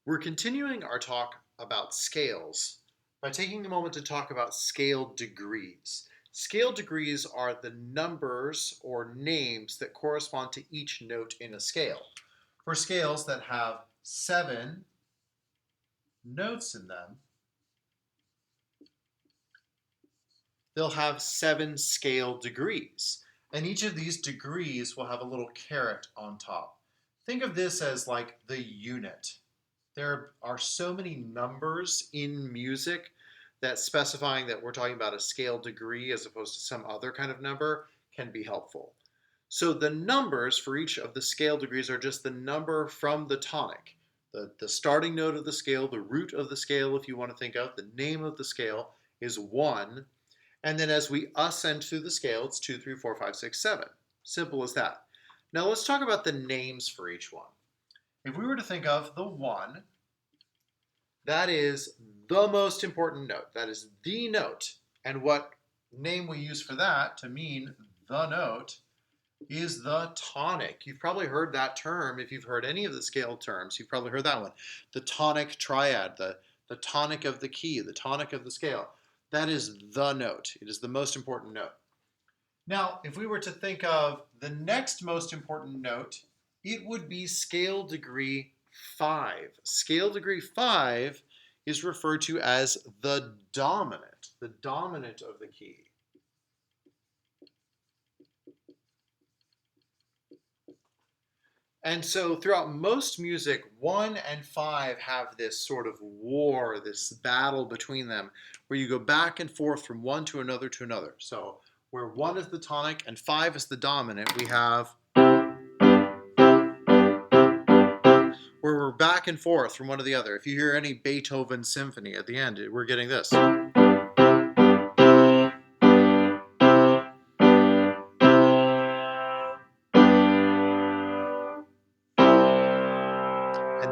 We're continuing our talk about scales by taking a moment to talk about scale degrees. Scale degrees are the numbers or names that correspond to each note in a scale. For scales that have 7 notes in them, they'll have 7 scale degrees. And each of these degrees will have a little caret on top. Think of this as like the unit. There are so many numbers in music that specifying that we're talking about a scale degree as opposed to some other kind of number can be helpful. So the numbers for each of the scale degrees are just the number from the tonic. The starting note of the scale, the root of the scale, if you want to think of, the name of the scale is 1. And then as we ascend through the scale, it's 2, 3, 4, 5, 6, 7. Simple as that. Now let's talk about the names for each one. If we were to think of the 1, that is the most important note. That is the note. And what name we use for that to mean the note is the tonic. You've probably heard that term. If you've heard any of the scale terms, you've probably heard that one. The tonic triad, the tonic of the key, the tonic of the scale. That is the note. It is the most important note. Now, if we were to think of the next most important note, it would be scale degree 5. Scale degree 5 is referred to as the dominant of the key. And so throughout most music, 1 and 5 have this sort of war, this battle between them, where you go back and forth from one to another to another. So where 1 is the tonic and 5 is the dominant, we have where we're back and forth from one to the other. If you hear any Beethoven symphony at the end, we're getting this. And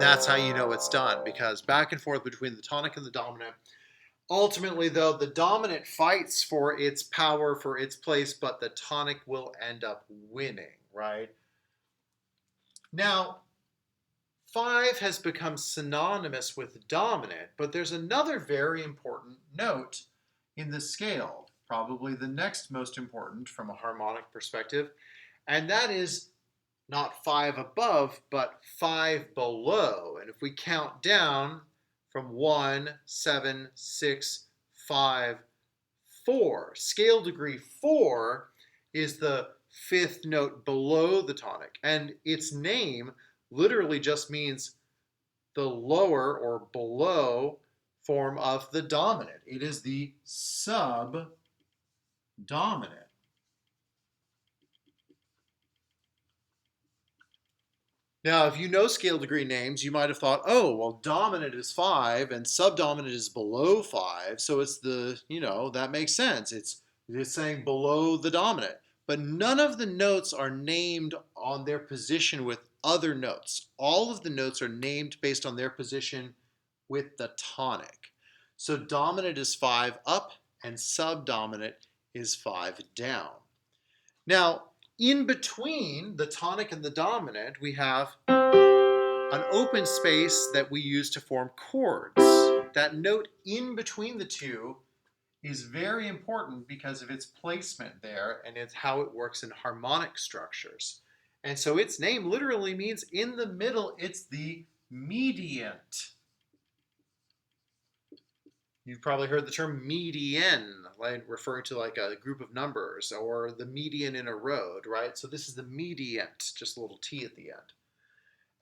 that's how you know it's done, because back and forth between the tonic and the dominant. Ultimately, though, the dominant fights for its power, for its place, but the tonic will end up winning, right? Now, 5 has become synonymous with dominant, but there's another very important note in the scale, probably the next most important from a harmonic perspective, and that is not 5 above, but 5 below. And if we count down from 1, 7, 6, 5, 4, scale degree 4 is the 5th note below the tonic. And its name literally just means the lower or below form of the dominant. It is the subdominant. Now, if you know scale degree names, you might have thought, oh, well, dominant is 5 and subdominant is below 5. So it's that makes sense. It's saying below the dominant. But none of the notes are named on their position with other notes. All of the notes are named based on their position with the tonic. So dominant is 5 up and subdominant is 5 down. Now, in between the tonic and the dominant, we have an open space that we use to form chords. That note in between the two is very important because of its placement there, and it's how it works in harmonic structures. And so its name literally means in the middle. It's the mediant. You've probably heard the term median, like referring to like a group of numbers or the median in a road, right? So this is the mediant, just a little t at the end.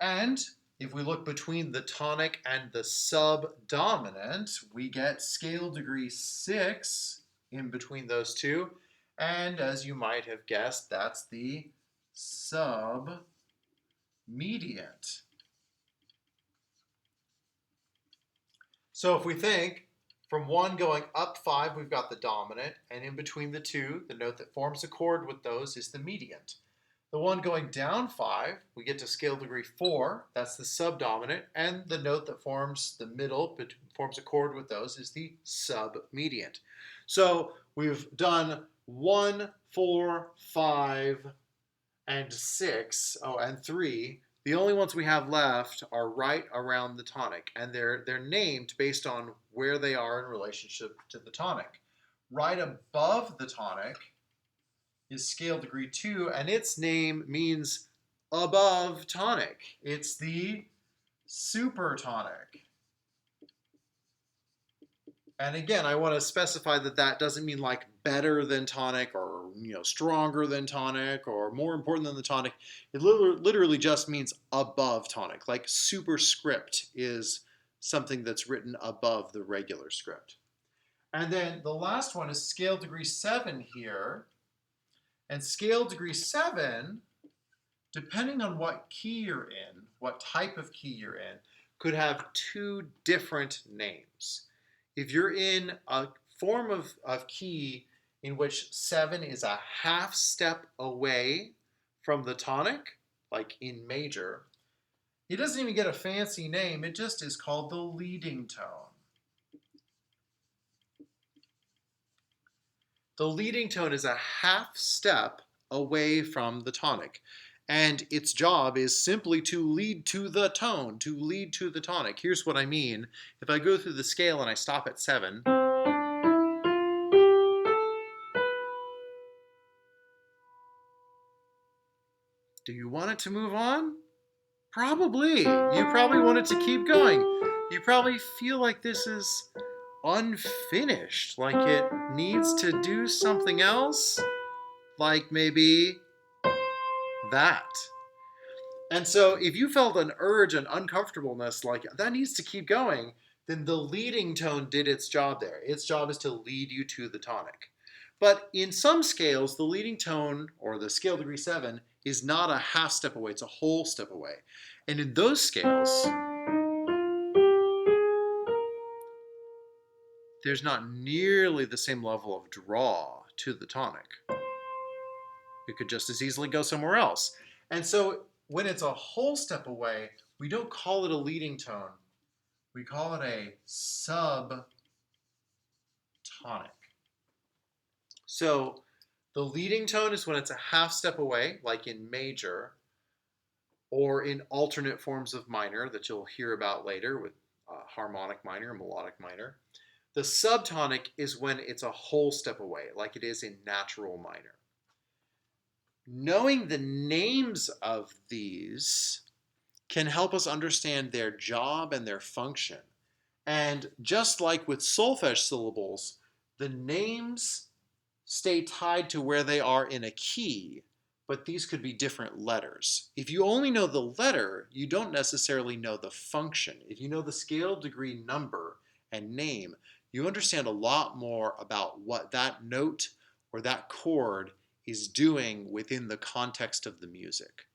And if we look between the tonic and the subdominant, we get scale degree 6 in between those two. And as you might have guessed, that's the submediant. So if we think from 1 going up 5, we've got the dominant, and in between the two, the note that forms a chord with those is the mediant. The one going down 5, we get to scale degree 4, that's the subdominant, and the note that forms the middle, forms a chord with those, is the submediant. So we've done 1, 4, 5, and 6, and 3. The only ones we have left are right around the tonic, and they're named based on where they are in relationship to the tonic. Right above the tonic is scale degree 2, and its name means above tonic. It's the supertonic. And again, I want to specify that that doesn't mean like better than tonic or stronger than tonic or more important than the tonic. It literally just means above tonic. Like superscript is something that's written above the regular script. And then the last one is scale degree 7 here. And scale degree 7, depending on what key you're in, what type of key you're in, could have two different names. If you're in a form of key in which 7 is a half step away from the tonic, like in major, it doesn't even get a fancy name. It just is called the leading tone. The leading tone is a half step away from the tonic. And its job is simply to lead to the tone, to lead to the tonic. Here's what I mean. If I go through the scale and I stop at 7, do you want it to move on? Probably. You probably want it to keep going. You probably feel like this is unfinished, like it needs to do something else, like maybe that. And so if you felt an urge, an uncomfortableness, like that needs to keep going, then the leading tone did its job there. Its job is to lead you to the tonic. But in some scales, the leading tone, or the scale degree 7, is not a half step away, it's a whole step away. And in those scales, there's not nearly the same level of draw to the tonic. It could just as easily go somewhere else. And so when it's a whole step away, we don't call it a leading tone. We call it a subtonic. So the leading tone is when it's a half step away, like in major, or in alternate forms of minor that you'll hear about later with harmonic minor, melodic minor. The subtonic is when it's a whole step away, like it is in natural minor. Knowing the names of these can help us understand their job and their function. And just like with solfege syllables, the names stay tied to where they are in a key, but these could be different letters. If you only know the letter, you don't necessarily know the function. If you know the scale degree number and name, you understand a lot more about what that note or that chord is doing within the context of the music.